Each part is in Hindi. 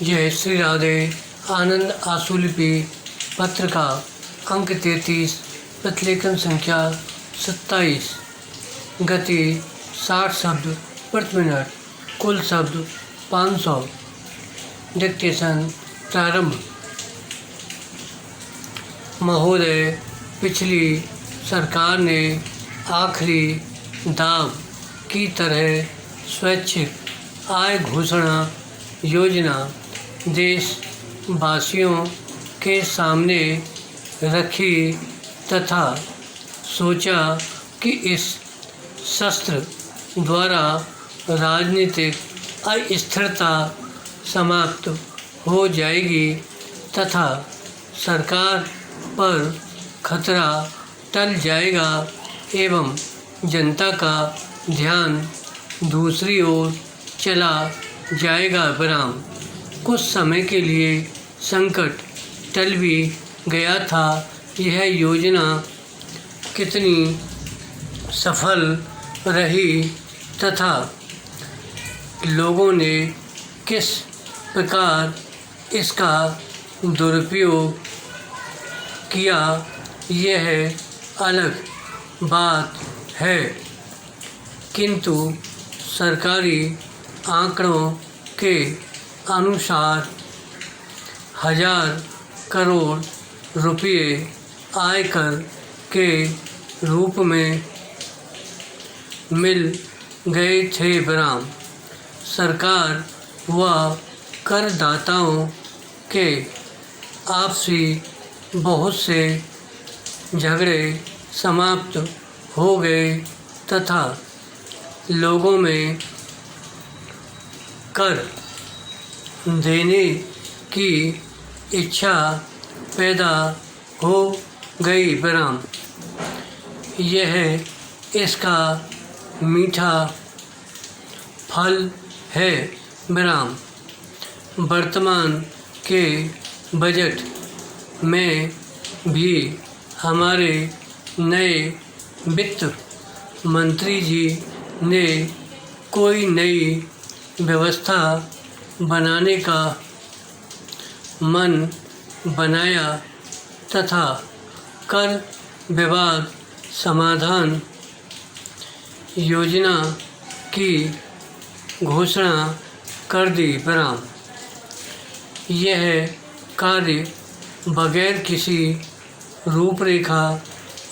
जय श्री राधे। आनंद आशुलिपि पत्र का अंक 33, प्रतिलेखन संख्या 27, गति 60 शब्द प्रति मिनट, कुल शब्द 500। डिक्टेशन प्रारंभ। महोदय, पिछली सरकार ने आखिरी दाव की तरह स्वैच्छिक आय घोषणा योजना देशवासियों के सामने रखी तथा सोचा कि इस शस्त्र द्वारा राजनीतिक अस्थिरता समाप्त हो जाएगी तथा सरकार पर खतरा टल जाएगा एवं जनता का ध्यान दूसरी ओर चला जाएगा। विराम। कुछ समय के लिए संकट टल भी गया था। यह योजना कितनी सफल रही तथा लोगों ने किस प्रकार इसका दुरुपयोग किया, यह अलग बात है, किंतु सरकारी आंकड़ों के अनुसार 1000 करोड़ रुपये आयकर के रूप में मिल गए थे। विराम। सरकार व करदाताओं के आपसी बहुत से झगड़े समाप्त हो गए तथा लोगों में कर देने की इच्छा पैदा हो गई। विराम। यह इसका मीठा फल है। विराम। वर्तमान के बजट में भी हमारे नए वित्त मंत्री जी ने कोई नई व्यवस्था बनाने का मन बनाया तथा कर विवाद समाधान योजना की घोषणा कर दी। विराम। यह कार्य बगैर किसी रूपरेखा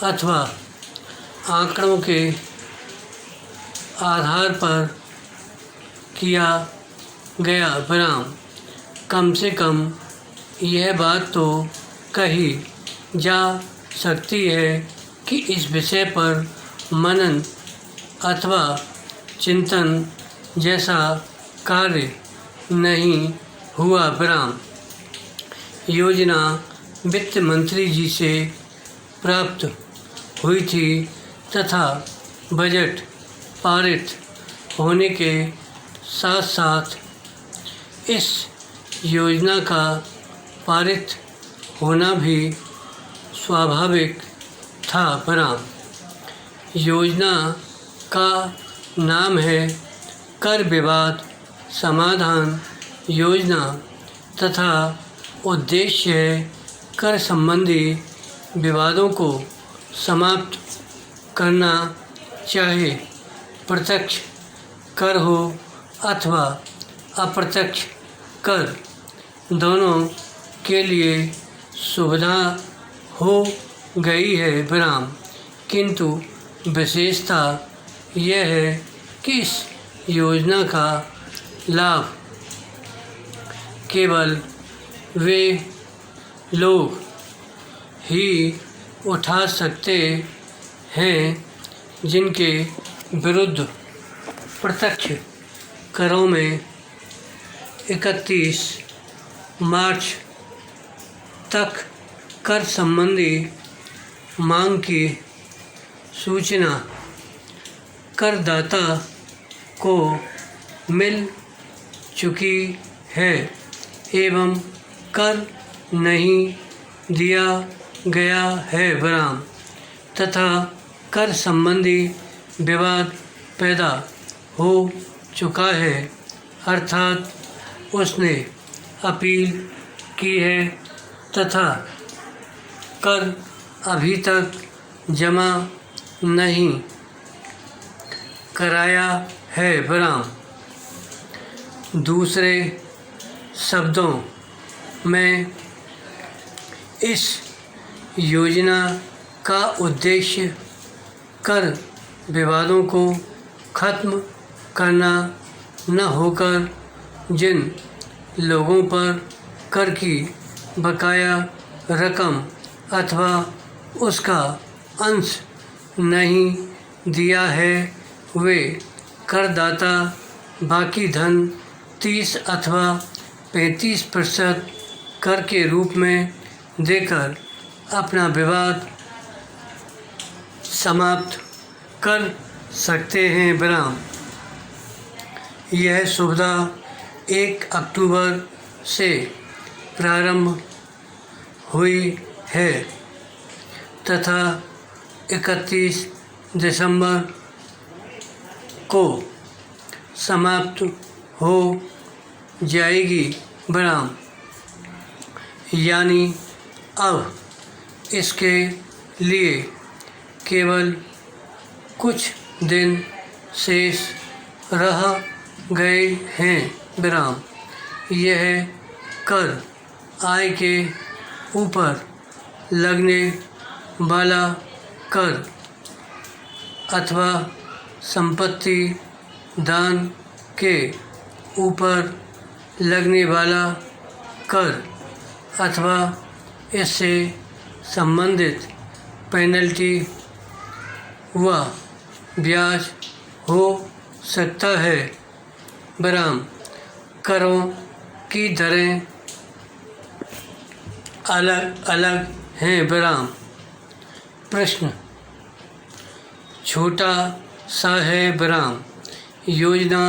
अथवा आंकड़ों के आधार पर किया गया। विराम। कम से कम यह बात तो कही जा सकती है कि इस विषय पर मनन अथवा चिंतन जैसा कार्य नहीं हुआ। विराम। योजना वित्त मंत्री जी से प्राप्त हुई थी तथा बजट पारित होने के साथ साथ इस योजना का पारित होना भी स्वाभाविक था। विराम। योजना का नाम है कर विवाद समाधान योजना तथा उद्देश्य है कर संबंधी विवादों को समाप्त करना, चाहे प्रत्यक्ष कर हो अथवा अप्रत्यक्ष कर, दोनों के लिए सुविधा हो गई है। विराम। किंतु विशेषता यह है कि इस योजना का लाभ केवल वे लोग ही उठा सकते हैं जिनके विरुद्ध प्रत्यक्ष करों में 31 मार्च तक कर संबंधी मांग की सूचना करदाता को मिल चुकी है एवं कर नहीं दिया गया है। विराम। तथा कर संबंधी विवाद पैदा हो चुका है, अर्थात उसने अपील की है तथा कर अभी तक जमा नहीं कराया है बराम। दूसरे शब्दों में इस योजना का उद्देश्य कर विवादों को खत्म करना न होकर जिन लोगों पर कर की बकाया रकम अथवा उसका अंश नहीं दिया है वे करदाता बाकी धन 30 अथवा 35% कर के रूप में देकर अपना विवाद समाप्त कर सकते हैं बराम। यह सुविधा 1 अक्टूबर से प्रारंभ हुई है तथा 31 दिसंबर को समाप्त हो जाएगी बराम। यानी अब इसके लिए केवल कुछ दिन शेष रह गए हैं बराम। यह कर आय के ऊपर लगने वाला कर अथवा संपत्ति दान के ऊपर लगने वाला कर अथवा इससे संबंधित पेनल्टी व ब्याज हो सकता है बराम। करों की दरें अलग अलग हैं बराम। प्रश्न छोटा सा है बराम। योजना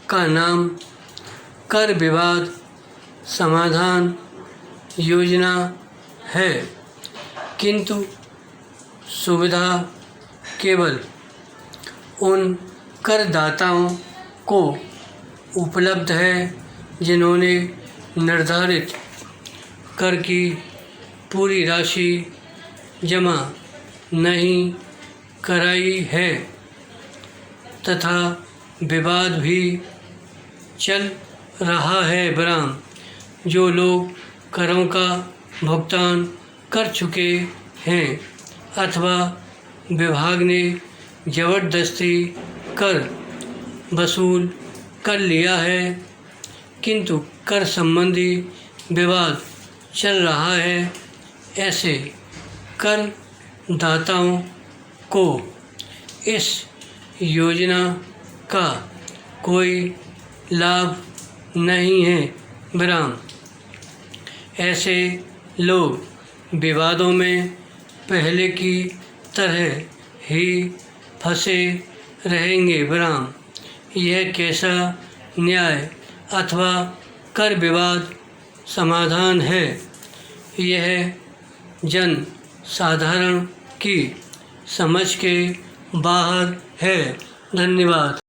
का नाम कर विवाद समाधान योजना है किंतु सुविधा केवल उन करदाताओं को उपलब्ध है जिन्होंने निर्धारित कर की पूरी राशि जमा नहीं कराई है तथा विवाद भी चल रहा है बराम। जो लोग करों का भुगतान कर चुके हैं अथवा विभाग ने ज़बरदस्ती कर वसूल कर लिया है किंतु कर संबंधी विवाद चल रहा है ऐसे कर दाताओं को इस योजना का कोई लाभ नहीं है बराम। ऐसे लोग विवादों में पहले की तरह ही फंसे रहेंगे बराम। यह कैसा न्याय अथवा कर विवाद समाधान है यह जन साधारण की समझ के बाहर है। धन्यवाद।